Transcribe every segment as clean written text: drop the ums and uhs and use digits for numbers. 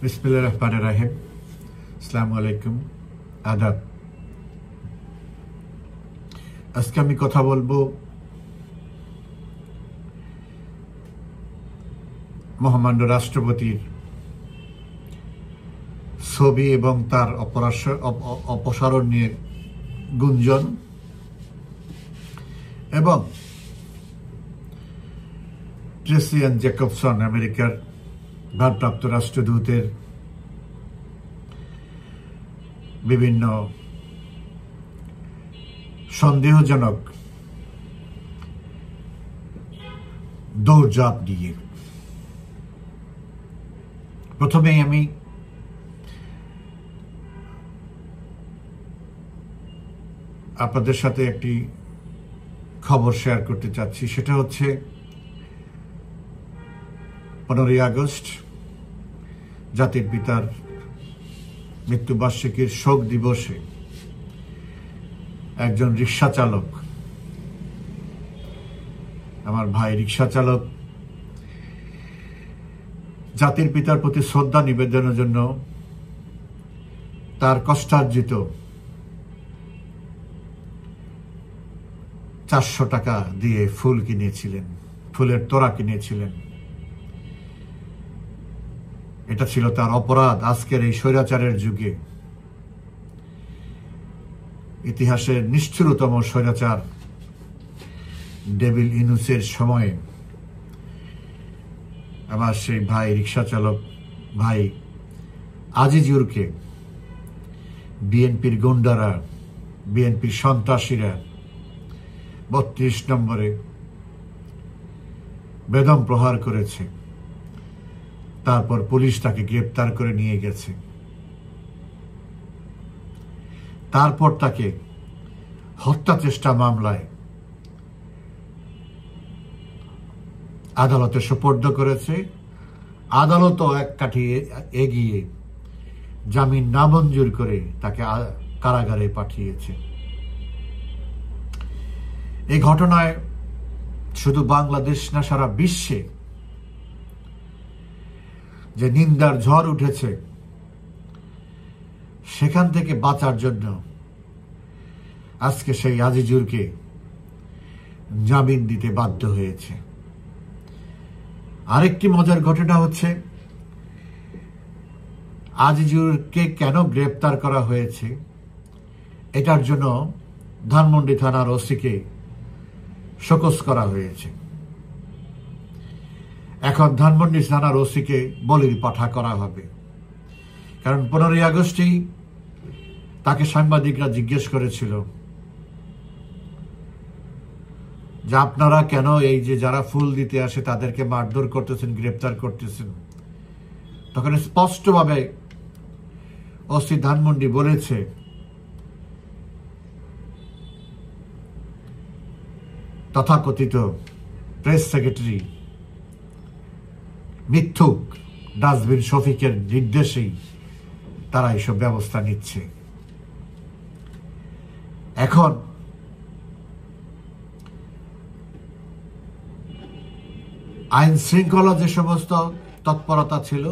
বিসমিল্লাহির রহমানির রহিম। আসসালামু আলাইকুম, আদাব। আজকে আমি কথা বলবো মহামান্য রাষ্ট্রপতির ছবি এবং তার অপসারণ নিয়ে গুঞ্জন এবং ট্রেসি অ্যান্ড জ্যাকবসন, আমেরিকার ভারপ্রাপ্ত রাষ্ট্রদূতের বিভিন্ন সন্দেহজনক দৌড়ঝাঁপ নিয়ে প্রথমেই আমি আপনাদের সাথে একটি খবর শেয়ার করতে চাচ্ছি। সেটা হচ্ছে 15ই আগস্ট জাতির পিতার মৃত্যুবার্ষিকীর শোক দিবসে একজন রিক্সা চালক, আমার ভাই রিক্সা চালক, জাতির পিতার প্রতি শ্রদ্ধা নিবেদনের জন্য তার কষ্টার্জিত 400 টাকা দিয়ে ফুল কিনেছিলেন, ফুলের তোড়া কিনেছিলেন। এটা ছিল তার অপরাধ। আজকের এই স্বৈরাচারের যুগে, ইতিহাসের নিষ্ঠুরতম স্বৈরাচার ডেভিল ইনুসের সময়ে আমার সেই ভাই রিক্সা চালক ভাই আজিজুরকে বিএনপির গুন্ডারা, বিএনপির সন্ত্রাসীরা 32 নম্বরে বেদম প্রহার করেছে। তারপর পুলিশ তাকে গ্রেপ্তার করে নিয়ে গেছে। তারপর তাকে হত্যা চেষ্টা মামলায় আদালতে সোপর্দ করেছে। আদালতও এক কাঠি এগিয়ে জামিন নামঞ্জুর করে তাকে কারাগারে পাঠিয়েছে। এই ঘটনায় শুধু বাংলাদেশ না, সারা বিশ্বে যে নিন্দার ঝড় উঠেছে, সেখান থেকে বাঁচার জন্য আজকে সেই আজিজুরকে জামিন দিতে বাধ্য হয়েছে। আরেকটি মজার ঘটনা হচ্ছে, আজিজুরকে কেন গ্রেপ্তার করা হয়েছে এটার জন্য ধানমন্ডি থানার ওসিকে শোকজ করা হয়েছে। এখন ধানমন্ডি থানার ওসিকে বলির পাঠা করা হবে। কারণ 15ই আগস্টেই তাকে সাংবাদিকরা জিজ্ঞেস করেছিল যে আপনারা কেন এই যে যারা ফুল দিতে আসে তাদেরকে মারধর করতেছেন, গ্রেপ্তার করতেছেন। তখন স্পষ্টভাবে ওসি ধানমন্ডি বলেছে, তথাকথিত প্রেস সেক্রেটারি মিথ্যুক ডাস্টবিন শফিকের নির্দেশেই তারা এইসব ব্যবস্থা নিচ্ছে। এখন আইন শৃঙ্খলা যে সমস্ত তৎপরতা ছিল,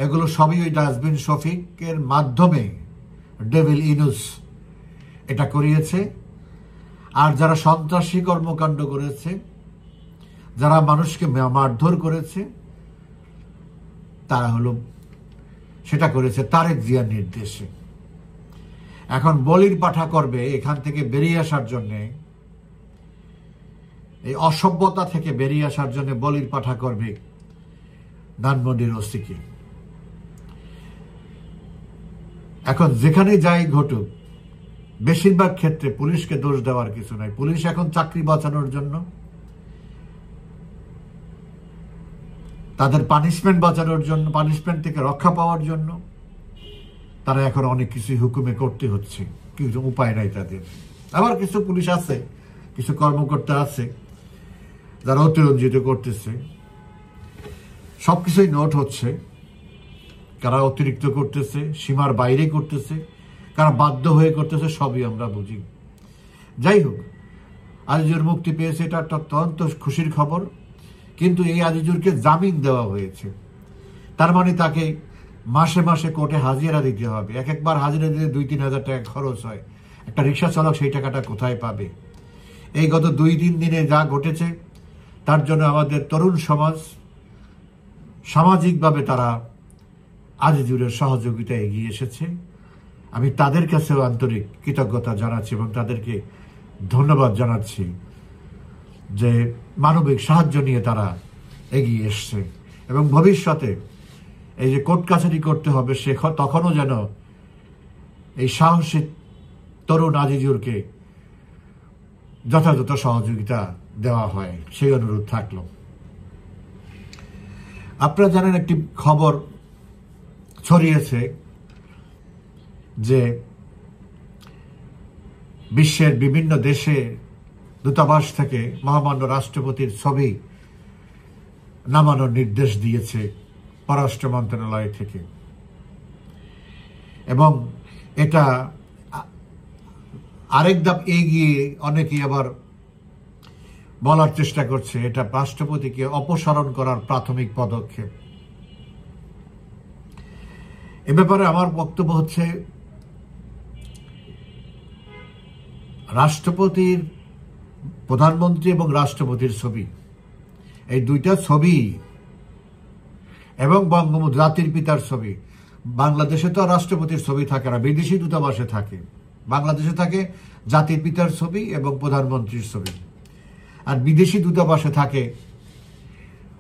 এগুলো সবই ওই ডাস্টবিন শফিকের মাধ্যমে ডেভিল ইনুস এটা করিয়েছে। আর যারা সন্ত্রাসী কর্মকাণ্ড করেছে, যারা মানুষকে মারধর করেছে, তারা সেটা করেছে তারেক জিয়ার নির্দেশে। এখন বলির পাঠা করবে এখান থেকে বেরিয়ে আসার জন্য, এই অসভ্যতা থেকে বেরিয়ে আসার জন্য বলির পাঠা করবে ধানমন্ডির ওসিকে। এখন যেখানে যাই ঘটুক, বেশিরভাগ ক্ষেত্রে পুলিশকে দোষ দেওয়ার কিছু নাই। পুলিশ এখন চাকরি বাঁচানোর জন্য, তাদের পানিশমেন্ট বাঁচানোর জন্য, পানিশমেন্ট থেকে রক্ষা পাওয়ার জন্য তারা এখন অনেক কিছুই হুকুমে করতে হচ্ছে, কিছু উপায় নাই তাদের। আবার কিছু পুলিশ আছে, কিছু কর্মকর্তা আছে যারা অতিরঞ্জিত করতেছে। সবকিছুই নোট হচ্ছে, কারা অতিরিক্ত করতেছে, সীমার বাইরে করতেছে, কারা বাধ্য হয়ে করতেছে, সবই আমরা বুঝি। যাই হোক, আজিজুর মুক্তি পেয়েছে, এটা অত্যন্ত খুশির খবর। কিন্তু এই আজিজুরকে জামিন দেওয়া হয়েছে। তার মানে তাকে মাসে মাসে কোর্টে হাজিরা দিতে হবে। এক একবার হাজিরা দিতে 2-3 হাজার টাকা খরচ হয়। একটা রিক্সা চালক সেই টাকাটা কোথায় পাবে? এই গত 2-3 দিনে যা ঘটেছে তার জন্য আমাদের তরুণ সমাজ সামাজিকভাবে তারা আজিজুরের সহযোগিতা এগিয়ে এসেছে। আমি তাদের কাছেও আন্তরিক কৃতজ্ঞতা জানাচ্ছি এবং তাদেরকে ধন্যবাদ জানাচ্ছি যে মানবিক সাহায্য নিয়ে তারা এগিয়ে এসছে। এবং ভবিষ্যতে এই যে কোর্ট কাছারি করতে হবে সে তখনও যেন এই সাহসী তরুণ আজিজুরকে যথাযথ সহযোগিতা দেওয়া হয়, সেই অনুরোধ থাকলো। আপনারা জানেন একটি খবর ছড়িয়েছে যে বিশ্বের বিভিন্ন দেশে দূতাবাস থেকে মহামান্য রাষ্ট্রপতির ছবি নামানোর নির্দেশ দিয়েছে পররাষ্ট্র মন্ত্রণালয় থেকে। এবং এটা আরেক ধাপ এগিয়ে অনেকেই আবার বলার চেষ্টা করছে এটা রাষ্ট্রপতিকে অপসারণ করার প্রাথমিক পদক্ষেপ। এ ব্যাপারে আমার বক্তব্য হচ্ছে, রাষ্ট্রপতির, প্রধানমন্ত্রী এবং রাষ্ট্রপতির ছবি, এই দুইটা ছবি এবং বঙ্গবন্ধু জাতির পিতার ছবি, বাংলাদেশে তো রাষ্ট্রপতির ছবি থাকে না, বিদেশি দূতাবাসে থাকে। বাংলাদেশে থাকে জাতির পিতার ছবি এবং প্রধানমন্ত্রীর ছবি, আর বিদেশি দূতাবাসে থাকে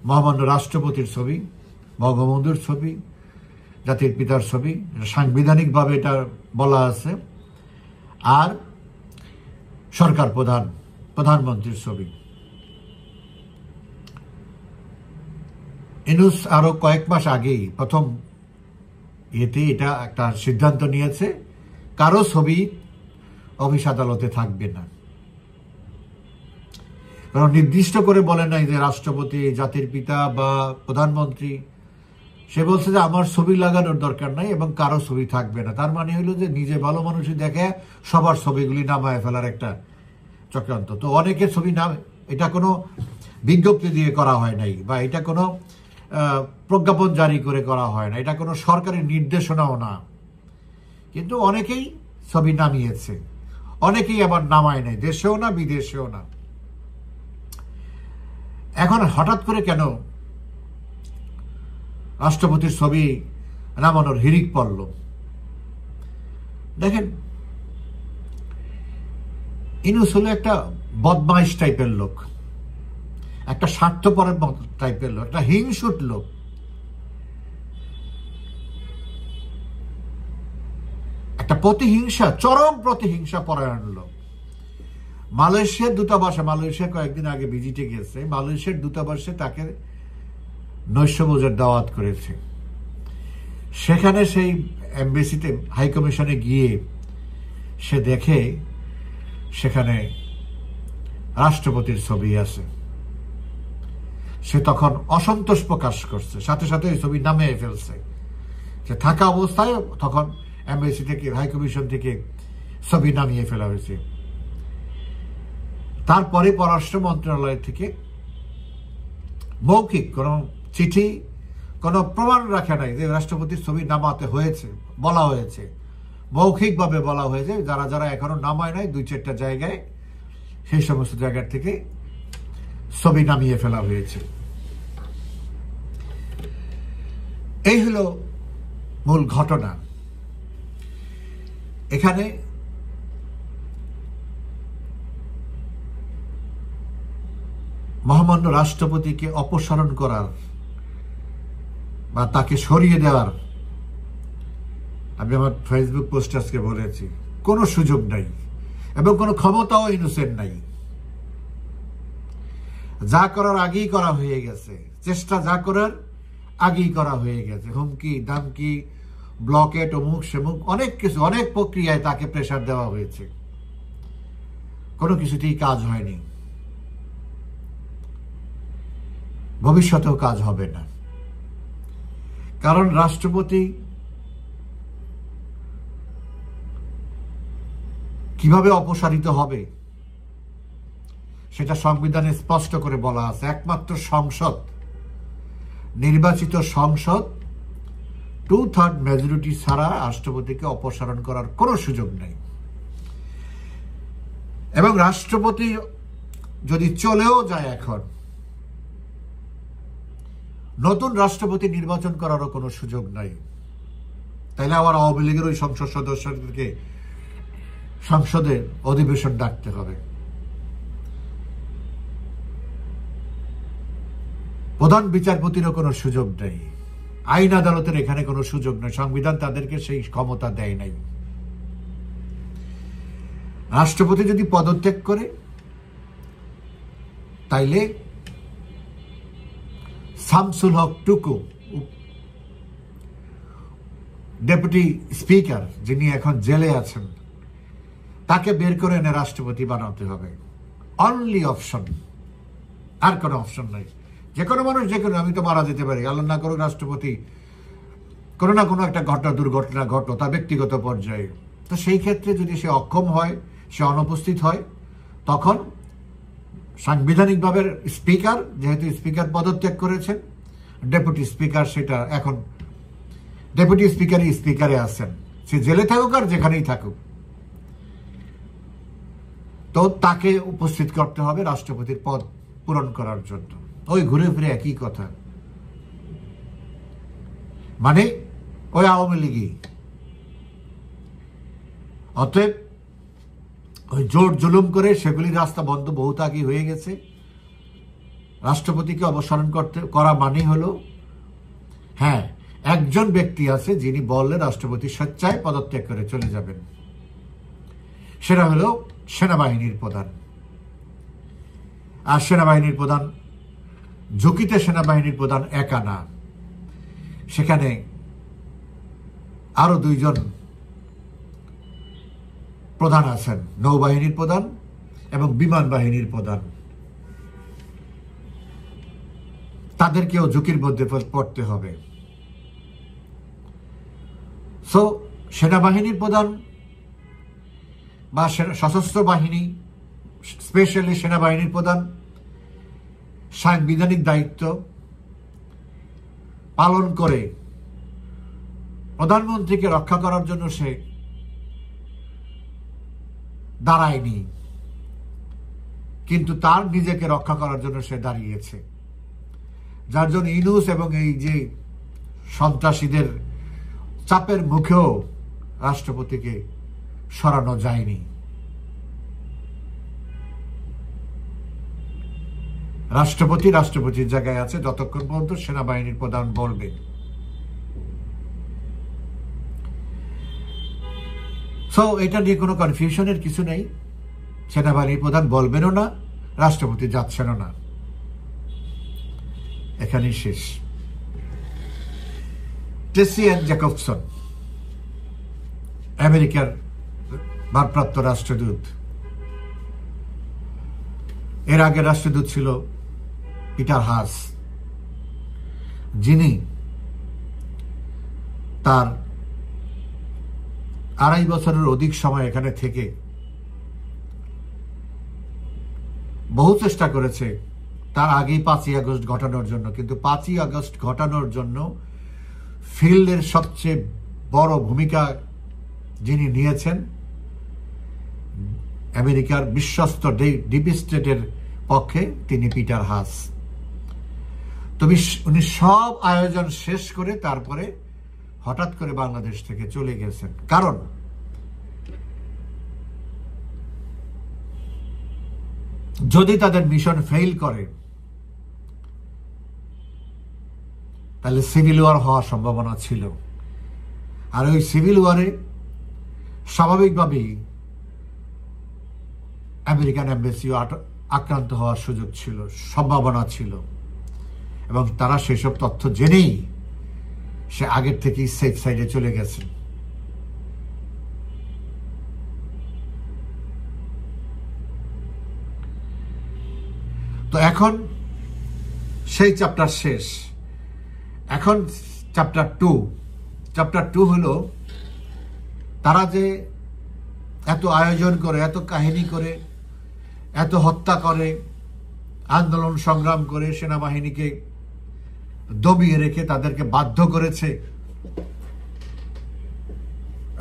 মহামান্য রাষ্ট্রপতির ছবি, বঙ্গবন্ধুর ছবি, জাতির পিতার ছবি, সাংবিধানিকভাবে এটা বলা আছে, আর সরকার প্রধানমন্ত্রীর ছবি। ইউনূস আরো কয়েক মাস আগেই প্রথম এটা একটা সিদ্ধান্ত নিয়েছে, কারো ছবি অফিস আদালতে থাকবে না। কারণ নির্দিষ্ট করে বলে নাই যে রাষ্ট্রপতি, জাতির পিতা বা প্রধানমন্ত্রী। সে বলছে যে আমার ছবি লাগানোর দরকার নাই এবং কারো ছবি থাকবে না। তার মানে হলো যে নিজে ভালো মানুষই দেখে সবার ছবিগুলি নামায় ফেলার একটা চক্রান্ত। তো অনেকের ছবি নাম, এটা কোনো বিজ্ঞপ্তি দিয়ে করা হয় নাই বা এটা কোনো প্রজ্ঞাপন জারি করে করা হয় না, এটা কোনো সরকারি নির্দেশনাও না, কিন্তু অনেকেই ছবি নামিয়েছে, অনেকেই আবার নামায় নাই, দেশেও না বিদেশেও না। এখন হঠাৎ করে কেন রাষ্ট্রপতির ছবি নামানোর হিড়িক পড়ল? দেখেন, ইউনূস হলো একটা বদমাইশ টাইপের লোক, একটা স্বার্থপরের টাইপের লোক, একটা হিংসুট লোক। একটা প্রতিহিংসা, চরম প্রতিহিংসা পরায়ণ লোক। মালয়েশিয়ার দূতাবাসে, মালয়েশিয়া কয়েকদিন আগে ভিজিটে গেছে, মালয়েশিয়ার দূতাবাসে তাকে নৈশভোজের দাওয়াত করেছে। সেখানে সেই এমবেসিতে, হাইকমিশনে গিয়ে সে দেখে সেখানে রাষ্ট্রপতির ছবি আছে। সে তখন অসন্তোষ প্রকাশ করছে, সাথে সাথে ওই ছবি নামিয়ে ফেলছে। সে থাকা অবস্থায় তখন এমবেসি থেকে, হাইকমিশন থেকে ছবি নামিয়ে ফেলা হয়েছে। তারপরে পররাষ্ট্র মন্ত্রণালয় থেকে মৌখিক কোনো চিঠি, কোনো প্রমাণ রাখে নাই যে রাষ্ট্রপতির ছবি নামাতে হয়েছে, বলা হয়েছে, মৌখিকভাবে বলা হয়েছে যারা যারা এখনো নামায় নাই 2-4টা জায়গায়, সেই সমস্ত জায়গার থেকে ছবি নামিয়ে ফেলা হয়েছে। এই হলো মূল ঘটনা। এখানে মহামান্য রাষ্ট্রপতিকে অপসারণ করার বা তাকে সরিয়ে দেওয়ার, আমি আমার ফেসবুক পোস্টে আজকে বলেছি, কোনো সুযোগ নাই এবং কোনো ক্ষমতাও ইউনূসের নাই। যা করার আগেই করা হয়ে গেছে, চেষ্টা যা করার আগেই করা হয়ে গেছে। হুমকি দামকি, ব্লকেট, অমুক সেমুক, অনেক কিছু, অনেক প্রক্রিয়ায় তাকে প্রেসার দেওয়া হয়েছে, কোনো কিছুতেই কাজ হয়নি, ভবিষ্যতেও কাজ হবে না। কারণ রাষ্ট্রপতি কিভাবে অপসারিত হবে সেটা সংবিধানে স্পষ্ট করে বলা আছে। একমাত্র সংসদ, নির্বাচিত সংসদ 2/3 মেজরিটি ছাড়া রাষ্ট্রপতিকে অপসারণ করার কোনো সুযোগ নেই। এবং রাষ্ট্রপতি যদি চলেও যায়, এখন নতুন রাষ্ট্রপতি নির্বাচন করারও কোনো সুযোগ নাই। তাইলে আবার আওয়ামী লীগের ওই সংসদ সদস্যদেরকে সংসদে অধিবেশন ডাকতে হবে। প্রধান বিচারপতিরও কোনো সুযোগ নেই, আইন আদালতের এখানে কোনো সুযোগ নেই, সংবিধান তাদেরকে সেই ক্ষমতা দেয় নাই। রাষ্ট্রপতি যদি পদত্যাগ করে, তাইলে শামসুল হক টুকু, ডেপুটি স্পিকার যিনি এখন জেলে আছেন, তাকে বের করে এনে রাষ্ট্রপতি বানাতে হবে। অনলি অপশন, আর কোনো অপশন নাই। যে কোনো মানুষ, যে কোনো, আমি তো মারা যেতে পারি, আল্লাহ না করুক রাষ্ট্রপতি কোনো না কোনো একটা দুর্ঘটনা ঘটলো তার ব্যক্তিগত পর্যায়ে, তো সেই ক্ষেত্রে যদি সে অক্ষম হয়, সে অনুপস্থিত হয়, তখন সাংবিধানিকভাবে স্পিকার, যেহেতু স্পিকার পদত্যাগ করেছেন, ডেপুটি স্পিকার, সেটা এখন ডেপুটি স্পিকারে আছেন, সে জেলে থাকুক আর যেখানেই থাকুক, তো তাকে উপস্থিত করতে হবে রাষ্ট্রপতির পদ পূরণ করার জন্য। ওই ঘুরে ফিরে একই কথা, মানে ওই আওয়ামী লীগই। অতএব ওই জোর জুলুম করে সেগুলি রাস্তা বন্ধ বহুত আগে হয়ে গেছে। রাষ্ট্রপতিকে অপসারণ করা মানেই হলো, হ্যাঁ, একজন ব্যক্তি আছে যিনি বললে রাষ্ট্রপতি স্বেচ্ছায় পদত্যাগ করে চলে যাবেন, সেটা হলো সেনাবাহিনীর প্রধান। আর সেনাবাহিনীর প্রধান ঝুঁকিতে সেনাবাহিনীর প্রধান একা না, সেখানে আরো দুইজন প্রধান আছেন, নৌবাহিনীর প্রধান এবং বিমান বাহিনীর প্রধান। তাদেরকেও ঝুঁকির মধ্যে পড়তে হবে। সো সেনাবাহিনীর প্রধান বা সশস্ত্র বাহিনী, স্পেশালি সেনাবাহিনীর প্রধান সাংবিধানিক দায়িত্ব পালন করে প্রধানমন্ত্রীকে রক্ষা করার জন্য সে দাঁড়ায়নি, কিন্তু তার নিজেকে রক্ষা করার জন্য সে দাঁড়িয়েছে, যার জন্য ইউনূস এবং এই যে সন্ত্রাসীদের চাপের মুখেও রাষ্ট্রপতিকে সরানো যায়নি। রাষ্ট্রপতির জায়গায় আছে যতক্ষণ পর্যন্ত সেনাবাহিনীর প্রধান বলবেন। সো এটা নিয়ে কোনো কনফিউশনের কিছু নেই, সেনাবাহিনীর প্রধান বলবেনও না, রাষ্ট্রপতি যাচ্ছেনও না, এখানেই শেষ। টেসি অ্যান্ড জ্যাকবসন, আমেরিকার ভারপ্রাপ্ত রাষ্ট্রদূত, এর আগে রাষ্ট্রদূত ছিল পিটার হাস, যিনি তার 2.5 বছরের অধিক সময় এখানে থেকে বহু চেষ্টা করেছে তার আগেই 5ই আগস্ট ঘটানোর জন্য, কিন্তু 5ই আগস্ট ঘটানোর জন্য ফিল্ডের সবচেয়ে বড় ভূমিকা যিনি নিয়েছেন, আমেরিকার বিশ্বস্ত ডিপ স্টেটের পক্ষে, তিনি পিটার হাস। উনি সব আয়োজন শেষ করে তারপরে হঠাৎ করে বাংলাদেশ থেকে চলে গেছেন, কারণ যদি তাদের মিশন ফেইল করে তাহলে সিভিল ওয়ার হওয়ার সম্ভাবনা ছিল, আর ওই সিভিল ওয়ারে স্বাভাবিকভাবেই আমেরিকান এম্বাসিও আক্রান্ত হওয়ার সুযোগ ছিল, সম্ভাবনা ছিল, এবং তারা সেসব তথ্য জেনেই সে আগের থেকেই সেফ সাইডে চলে গেছেন। তো এখন সেই চ্যাপ্টার শেষ, এখন চ্যাপ্টার টু হলো তারা যে এত আয়োজন করে, এত কাহিনী করে, এত হত্যা করে, আন্দোলন সংগ্রাম করে, সেনাবাহিনীকে দবিয়ে রেখে তাদেরকে বাধ্য করেছে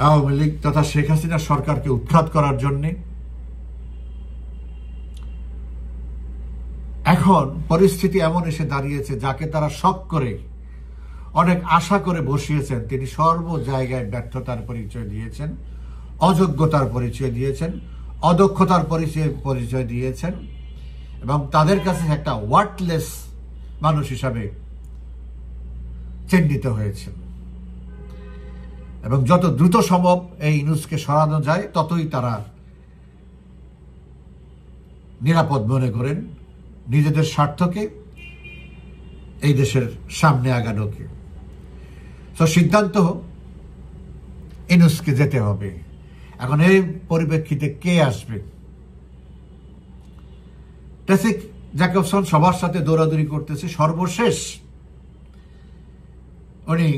আওয়ামী লীগ তথা শেখ হাসিনা সরকারকে উৎখাত করার জন্য এখন পরিস্থিতি এমন এসে দাঁড়িয়েছে, যাকে তারা শক করে অনেক আশা করে বসিয়েছেন, তিনি সর্ব জায়গায় ব্যর্থতার পরিচয় দিয়েছেন, অযোগ্যতার পরিচয় দিয়েছেন, অদক্ষতার পরিচয় দিয়েছেন এবং তাদের কাছে একটা ওয়ার্থলেস মানুষ হিসাবে চিহ্নিত হয়েছে। এবং যত দ্রুত সম্ভব এই ইউনূসকে সরানো যায় ততই তারা নিরাপদ মনে করেন নিজেদের স্বার্থকে, এই দেশের সামনে আগানোকে। তো সিদ্ধান্ত ইউনূসকে যেতে হবে। এখন এই পরিপ্রেক্ষিতে কে আসবে? টেসিক জ্যাকবসন সবার সাথে দৌড়াদৌড়ি করতেছে। সর্বশেষ উনি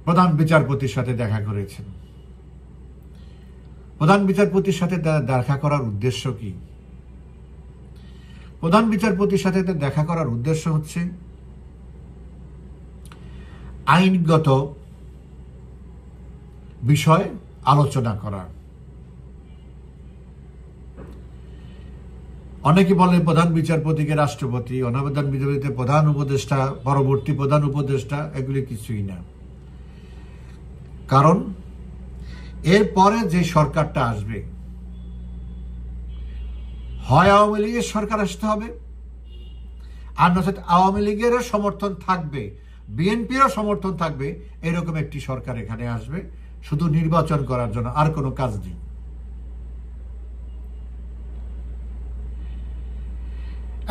প্রধান বিচারপতির সাথে দেখা করেছেন। প্রধান বিচারপতির সাথে দেখা করার উদ্দেশ্য কি? প্রধান বিচারপতির সাথে দেখা করার উদ্দেশ্য হচ্ছে আইনগত বিষয় আলোচনা করা। অনেকে বলে প্রধান বিচারপতিকে রাষ্ট্রপতি, অনবদান বিচারপতিতে প্রধান উপদেষ্টা, পরবর্তী প্রধান উপদেষ্টা, এগুলি কিছুই না। কারণ এরপরে যে সরকারটা আসবে, হয় আওয়ামী লীগের সরকার আসতে হবে, আর নচেত আওয়ামী লীগেরও সমর্থন থাকবে, বিএনপিরও সমর্থন থাকবে, এরকম একটি সরকার এখানে আসবে শুধু নির্বাচন করার জন্য, আর কোনো কাজ নেই।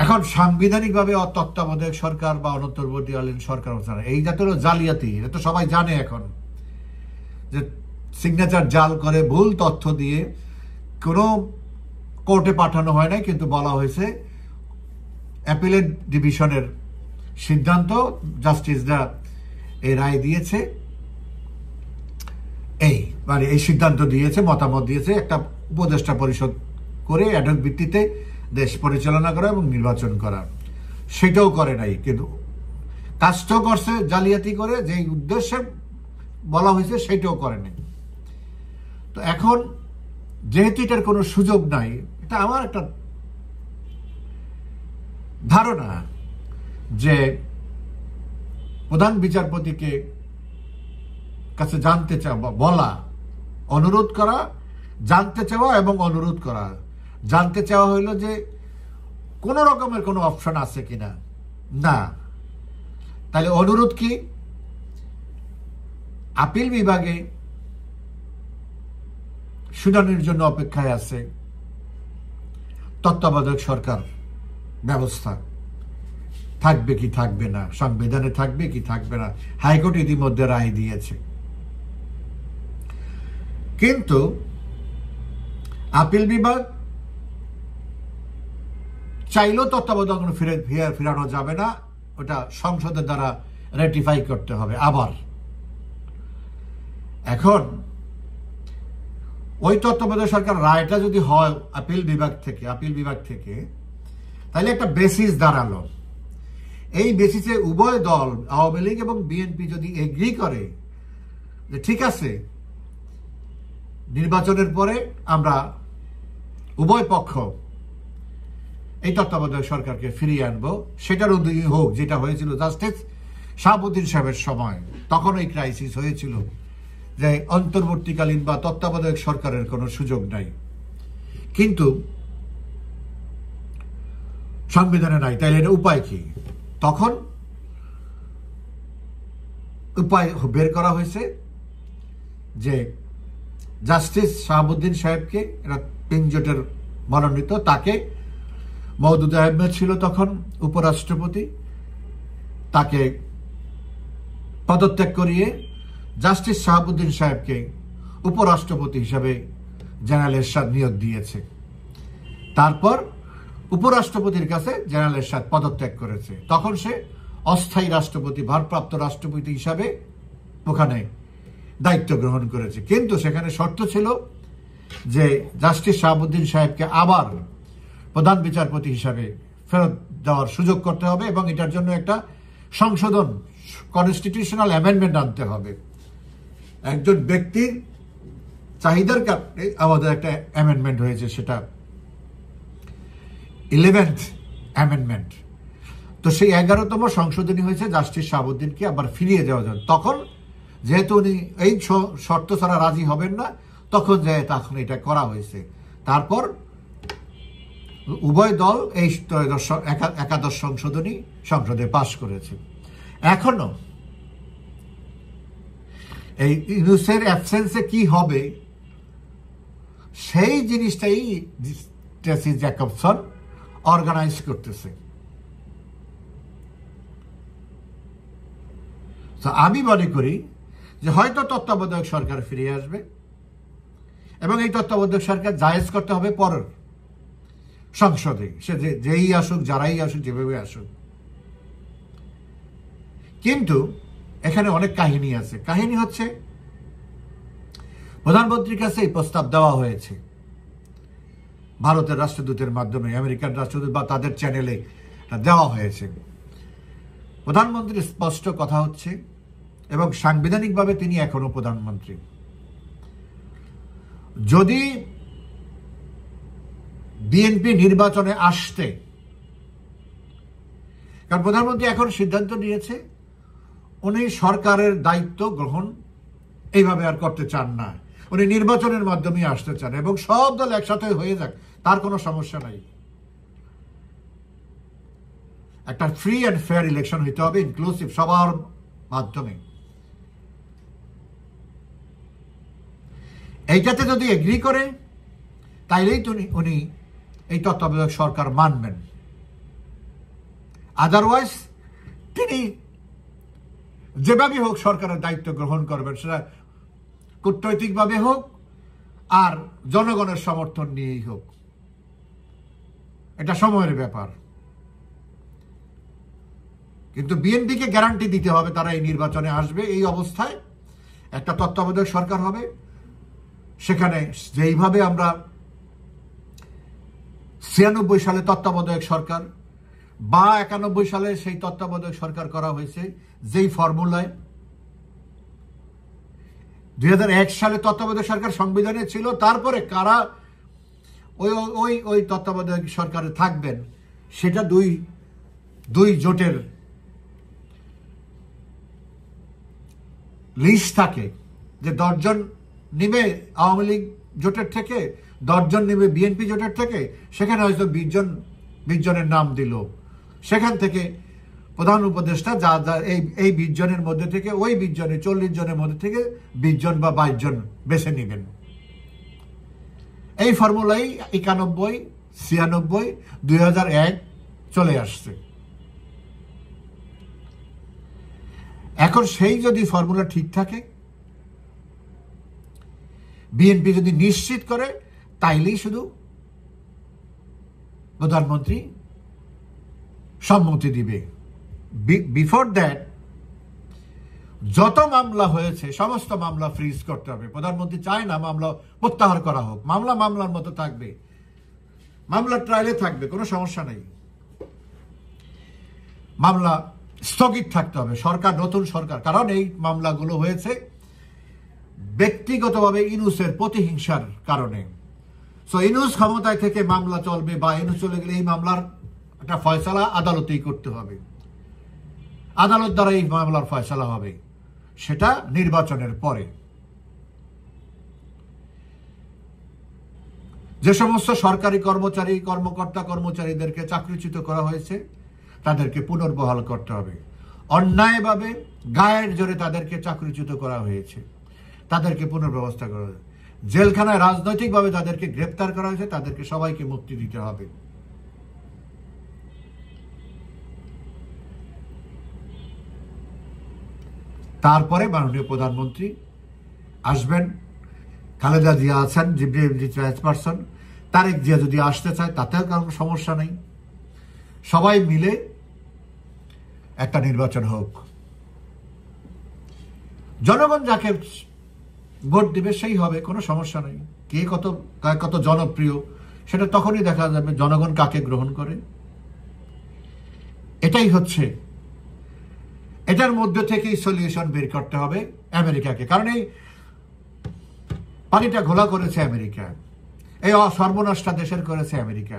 এখন সাংবিধানিকভাবে তত্ত্বাবধায়ক সরকার বা অনন্তর্বর্তীকালীন সরকার, এই জাতীয় জালিয়াতি, এটা তো সবাই জানে এখন, যে সিগনেচার জাল করে ভুল তথ্য দিয়ে কোনো কোর্টে পাঠানো হয় নাই, কিন্তু বলা হয়েছে অ্যাপিলেট ডিভিশনের সিদ্ধান্ত, জাস্টিসরা এই রায় দিয়েছে, এই সিদ্ধান্ত দিয়েছে, মতামত দিয়েছে, একটা উপদেষ্টা পরিষদ করে অ্যাডহক ভিত্তিতে দেশ পরিচালনা করা এবং নির্বাচন করা। সেটাও করে নাই, কিন্তু কাজটাও করছে জালিয়াতি করে, যে উদ্দেশ্যে বলা হয়েছে সেটাও করে নাই। তো এখন যেহেতু এটার কোনো সুযোগ নাই, এটা আমার একটা ধারণা যে প্রধান বিচারপতিকে কাছে জানতে চাওয়া, বলা, অনুরোধ করা, জানতে চাওয়া এবং অনুরোধ করা। জানতে চাওয়া হইল যে কোন রকমের কোনো অপশন আছে কিনা, না। তাহলে অনুরোধ কি? আপিল বিভাগে শুনানির জন্য অপেক্ষায় আছে তত্ত্বাবধায়ক সরকার ব্যবস্থা, থাকবে কি থাকবে না, সংবিধানে থাকবে কি থাকবে না, হাইকোর্ট ইতিমধ্যে রায় দিয়েছে। কিন্তু আপিল বিভাগ চাইলেও তত্ত্বাবধায়ক ফিরানো যাবে না, ওটা সংসদের দ্বারা রেটিফাই করতে হবে আবার। এখন ওই তত্ত্বাবধায়ক সরকার রায়টা যদি হয় আপিল বিভাগ থেকে, তাহলে একটা বেসিস দাঁড়ালো। এই বেসিসে উভয় দল, আওয়ামী লীগ এবং বিএনপি, যদি এগ্রি করে যে ঠিক আছে, নির্বাচনের পরে আমরা উভয় পক্ষ এই তত্ত্বাবধায়ক সরকারকে ফিরিয়ে আনবো, সেটার উদ্যোগী হোক, যেটা হয়েছিল জাস্টিস শাহাবুদ্দিন সাহেবের সময়। তখন এই ক্রাইসিস হয়েছিল যে অন্তর্বর্তীকালীন বা তত্ত্বাবধায়ক সরকারের কোনো সুযোগ নাই, কিন্তু সংবিধানে নাই। তাইলে এটা উপায় কি? তখন উপায় বের করা হয়েছে যে জাস্টিস শাহাবুদ্দিন সাহেবকে, এরা পিনজোটের মনোনীত, তাকে, মওদুদ আহমেদ ছিল তখন উপরাষ্ট্রপতি, তাকে পদত্যাগ করিয়ে জাস্টিস শাহাবুদ্দিন সাহেবকে উপরাষ্ট্রপতি হিসাবে জেনারেল এরশাদ নিয়োগ দিয়েছে। তারপর উপরাষ্ট্রপতির কাছে জেনারেল এরশাদ পদত্যাগ করেছে। তখন সে অস্থায়ী রাষ্ট্রপতি, ভারপ্রাপ্ত রাষ্ট্রপতি হিসাবে ওখানে দায়িত্ব গ্রহণ করেছে। কিন্তু সেখানে শর্ত ছিল যে জাস্টিস শাহাবুদ্দিন সাহেবকে আবার প্রধান বিচারপতি হিসাবে ফেরত দেওয়ার সুযোগ করতে হবে এবং এটার জন্য একটা সংশোধন, কনস্টিটিউশনাল অ্যামেন্ডমেন্ট আনতে হবে। একজন ব্যক্তির চাহিদার কারণে আমাদের একটা অ্যামেন্ডমেন্ট হয়েছে, সেটা 11th অ্যামেন্ডমেন্ট। তো সেই 11তম সংশোধনী হয়েছে জাস্টিস শাহাবুদ্দিনকে আবার ফিরিয়ে দেওয়া যায়। তখন যেহেতু উনি এই শর্ত ছাড়া রাজি হবেন না, তখন এটা করা হয়েছে। তারপর উভয় দল এই একাদশ সংশোধনী সংসদে পাশ করেছে। এখনো এই ইউনূসের অ্যাবসেন্সে কি হবে সেই জিনিসটাই টেসি জ্যাকবসন অর্গানাইজ করতেছে। তো আমি মনে করি যে হয়তো তত্ত্বাবধায়ক সরকার ফিরে আসবে এবং এই তত্ত্বাবধায়ক সরকার জায়েজ করতে হবে পরের সংসদে, সে যেই আসুক, যারাই আসুক, যেভাবে আসুক। কিন্তু এখানে অনেক কাহিনী আছে। কাহিনী হচ্ছে, প্রধানমন্ত্রীর কাছে এই প্রস্তাব দেওয়া হয়েছে ভারতের রাষ্ট্রদূতের মাধ্যমে, আমেরিকান রাষ্ট্রদূত বা তাদের চ্যানেলে দেওয়া হয়েছে। প্রধানমন্ত্রীর স্পষ্ট কথা হচ্ছে, এবং সাংবিধানিকভাবে তিনি এখনো প্রধানমন্ত্রী, যদি বিএনপি নির্বাচনে আসতে, কারণ প্রধানমন্ত্রী এখন সিদ্ধান্ত নিয়েছে উনি সরকারের দায়িত্ব গ্রহণ এইভাবে আর করতে চান না, উনি নির্বাচনের মাধ্যমে আসতে চান, এবং সব দল একসাথে হয়ে যাক, তার কোনো সমস্যা নাই। একটা ফ্রি অ্যান্ড ফেয়ার ইলেকশন হইতে হবে, ইনক্লুসিভ, সবার মাধ্যমে। এইটাতে যদি এগ্রি করে, তাইলেই উনি এই তত্ত্বাবধায়ক সরকার মানবেন। আদারওয়াইজ তিনি যেভাবে হোক সরকারের দায়িত্ব গ্রহণ করবেন, সেটা কূটনৈতিকভাবে হোক আর জনগণের সমর্থন নিয়েই হোক, এটা সময়ের ব্যাপার। কিন্তু বিএনপিকে গ্যারান্টি দিতে হবে তারা এই নির্বাচনে আসবে। এই অবস্থায় একটা তত্ত্বাবধায়ক সরকার হবে, সেখানে যেইভাবে আমরা 96 সালে তত্ত্বাবধায়ক সরকার বা 91 সালে সেই তত্ত্বাবধায়ক সরকার করা হয়েছে যেই ফর্মুলায়, 2001 সালে তত্ত্বাবধায়ক সরকার সংবিধানে ছিল, তারপরে কারা ওই তত্ত্বাবধায়ক সরকারে থাকবেন সেটা দুই জোটের লিস্ট থাকে, যে 10 জন নিবে আওয়ামী লীগ জোটের থেকে, 10 জন নিবে বিএনপি জোটের থেকে, সেখানে হয়তো 20 জনের নাম দিল, সেখান থেকে প্রধান উপদেষ্টা যা এই 20 জনের মধ্যে থেকে, ওই 20 জনের 40 জনের মধ্যে থেকে 20 জন বা 22 জন বেছে নেবেন। এই ফর্মুলাই 91, 96, 2001 চলে আসছে। এখন সেই যদি ফর্মুলা ঠিক থাকে, বিএনপি যদি নিশ্চিত করে, তাইলেই শুধু প্রধানমন্ত্রী সম্মতি দিবে। বিফোর দ্যাট যত মামলা হয়েছে সমস্ত মামলা ফ্রিজ করতে হবে। প্রধানমন্ত্রী চায় না মামলা প্রত্যাহার করা হোক, মামলার মতো থাকবে, মামলার ট্রায়ালে থাকবে, কোনো সমস্যা নেই। মামলা স্থগিত থাকতে হবে, নতুন সরকার, কারণ এই মামলাগুলো হয়েছে ব্যক্তিগতভাবে ইউনূসের প্রতিহিংসার কারণে। সো ইউনূস ক্ষমতায় থেকে মামলা চলবে, বা ইউনূস চলে গেলে এই মামলার একটা ফয়সালা আদালতেই করতে হবে, আদালত দ্বারা এই মামলার ফয়সালা হবে, সেটা নির্বাচনের পরে। যে সমস্ত সরকারি কর্মচারীদেরকে চাকরিচ্যুত করা হয়েছে, তাদেরকে পুনর্বহাল করতে হবে। অন্যায়ভাবে গায়ের জোরে তাদেরকে চাকরিচ্যুত করা হয়েছে, তাদেরকে পুনর্ব্যবস্থা করা হবে। জেলখানায় রাজনৈতিকভাবে তাদেরকে গ্রেপ্তার করা হয়েছে, তাদেরকে সবাইকে মুক্তি দিতে হবে। তারপরে মাননীয় প্রধানমন্ত্রী আসবেন, খালেদা জিয়া আছেন চেয়ারপারসন, তারেক জিয়া যদি আসতে চায় তাতেও কারণ সমস্যা নেই, সবাই মিলে একটা নির্বাচন হোক। জনগণ যাকে ভোট দিবে সেই হবে, কোনো সমস্যা নেই। কে কত জনপ্রিয় সেটা তখনই দেখা যাবে, জনগণ কাকে গ্রহণ করে। এটাই হচ্ছে, এটার মধ্যে থেকেই সলিউশন বের করতে হবে আমেরিকাকে। কারণ এই পানিটা ঘোলা করেছে আমেরিকা, এই সর্বনাশটা দেশের করেছে আমেরিকা।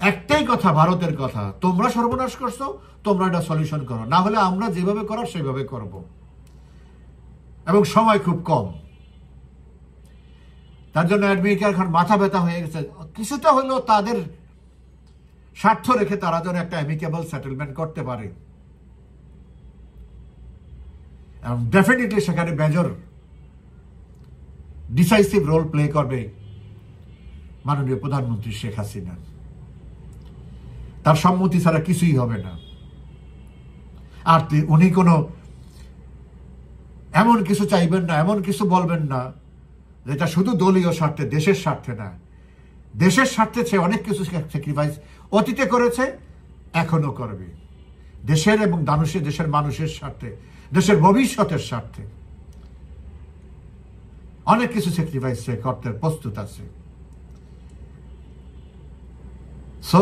একটাই কথা, ভারতের কথা, তোমরা সর্বনাশ করছো, তোমরা এটা সলিউশন করো, না হলে আমরা যেভাবে করার সেভাবে করব, এবং সময় খুব কম। তার জন্য আমেরিকা এখন মাথা ব্যথা হয়ে গেছে, কিছুটা হলেও তাদের স্বার্থ রেখে তারা যেন একটা অ্যামিকেবল সেটেলমেন্ট করতে পারে। এবং ডেফিনেটলি সেখানে মেজর ডিসাইসিভ রোল প্লে করবে মাননীয় প্রধানমন্ত্রী শেখ হাসিনা। তার সম্মতি ছাড়া কিছুই হবে না। আর উনি কোনো এমন কিছু চাইবেন না, এমন কিছু বলবেন না যেটা শুধু দলীয় স্বার্থে, দেশের স্বার্থে না। দেশের স্বার্থে সে অনেক কিছু স্যাক্রিফাইস অতীতে করেছে, এখনো করবে। দেশের এবং দেশের মানুষের স্বার্থে, দেশের ভবিষ্যতের স্বার্থে অনেক কিছু স্যাক্রিফাইস সে করতে প্রস্তুত আছে। সো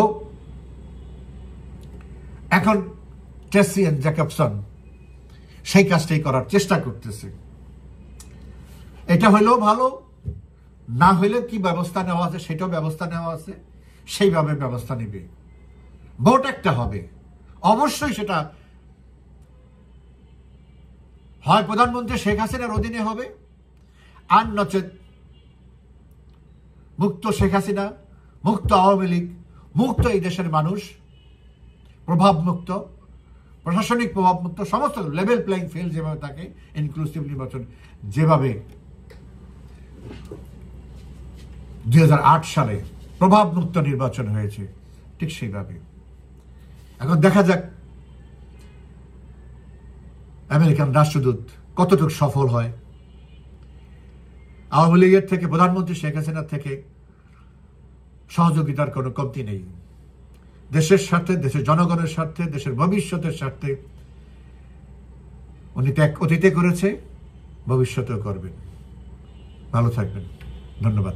এখন ট্রেসি এন্ড জ্যাকবসন সেই কাজটাই করার চেষ্টা করতেছে। এটা হইলেও ভালো, না হইলে কি ব্যবস্থা নেওয়া আছে সেটাও ব্যবস্থা নেওয়া আছে, সেইভাবে ব্যবস্থা নেবে। ভোট একটা হবে, অবশ্যই সেটা হয় প্রধানমন্ত্রী শেখ হাসিনার অধীনে হবে, আর নচেত মুক্ত শেখ হাসিনা, মুক্ত আওয়ামী লীগ, মুক্ত এই দেশের মানুষ, প্রভাবমুক্ত, প্রশাসনিক প্রভাবমুক্ত, সমস্ত লেভেল প্লেইং ফিল্ড যেভাবে থাকে, ইনক্লুসিভ নির্বাচন যেভাবে 2008 সালে প্রভাবমুক্ত নির্বাচন হয়েছে, ঠিক সেইভাবে। এখন দেখা যাক আমেরিকান রাষ্ট্রদূত কতটুকু সফল হয়। আওয়ামী লীগের থেকে, প্রধানমন্ত্রী শেখ হাসিনার থেকে সহযোগিতার কোনো কমতি নেই। দেশের স্বার্থে, দেশের জনগণের স্বার্থে, দেশের ভবিষ্যতের স্বার্থে উনি ত্যাগ অতীতে করেছে, ভবিষ্যতেও করবেন। ভালো থাকবেন, ধন্যবাদ।